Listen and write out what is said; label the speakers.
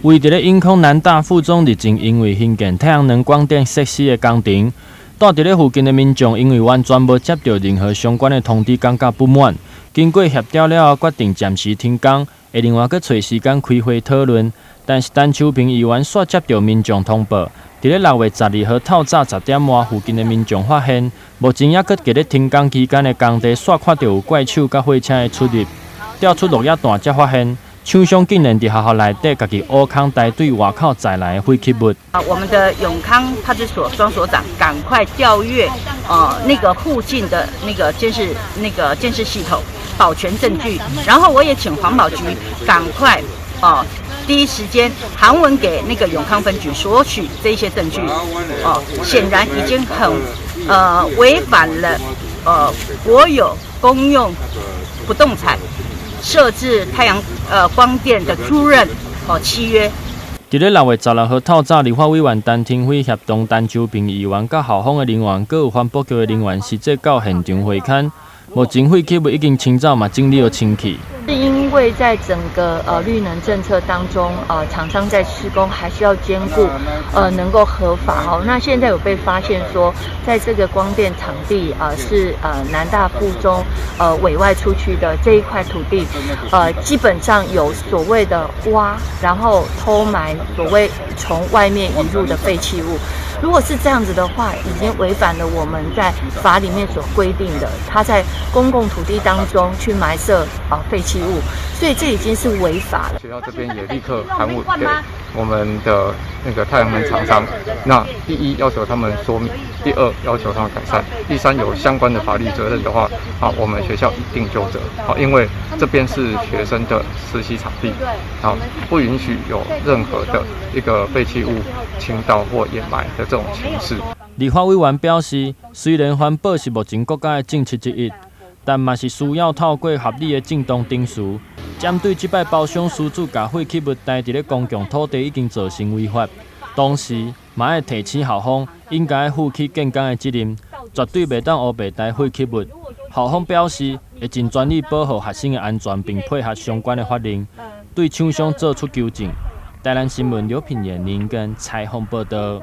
Speaker 1: 位伫咧永康南大附中日前因为兴建太阳能光电设施的工程，住伫咧附近的民众因为完全无接到任何相关的通知，感觉不满。经过协调了后，决定暂时停工，会另外搁找时间开会讨论。但是陈秋平议员煞接到民众通报，伫咧6月12号透早10点外附近的民众发现，目前还搁伫咧停工期间的工地，煞看到有怪手甲火车的出入，调出落叶弹，才发现。 厂商竟然伫学校内底，家己挖坑带对外口载来的废弃物。
Speaker 2: 我们的永康派出所庄所长赶快调阅那个附近的那个监视系统，保全证据。然后我也请环保局赶快第一时间函文给那个永康分局索取这些证据。显然已经很违反了国有公用不动产。 设置太阳光电的租赁契约。
Speaker 1: 伫咧6月16號透早，立法委員陳廷輝協同陳秋平議員、甲校方的人員，佮有環保局的人員，實際到現場會勘。目前廢棄物已經清走嘛，整理了清氣。
Speaker 3: 是因为在整个绿能政策当中，厂商在施工还是要兼顾能够合法哈。那现在有被发现说，在这个光电场地是南大附中委外出去的这一块土地，基本上有所谓的挖，然后偷埋所谓从外面引入的废弃物。 如果是这样子的话，已经违反了我们在法里面所规定的，他在公共土地当中去埋设废弃物，所以这已经是违法了。
Speaker 4: 学校这边也立刻函文给我们的那个太阳能厂商，那第一要求他们说明，第二要求他们改善，第三有相关的法律责任的话，我们学校一定就责。因为这边是学生的实习场地，不允许有任何的一个废弃物倾倒或掩埋的。 这种情势，
Speaker 1: 立法委员表示，虽然环保是目前国家的政策之一，但嘛是需要透过合理的正当程序，针对这摆包商私自把废弃物带伫咧公共土地已经造成违法，同时嘛要提醒校方应该负起建工的责任，绝对袂当乌白带废弃物。校方表示会尽全力保护学生的安全，并配合相关的法令，对厂商做出纠正。台南新闻刘品言、林根采访报道。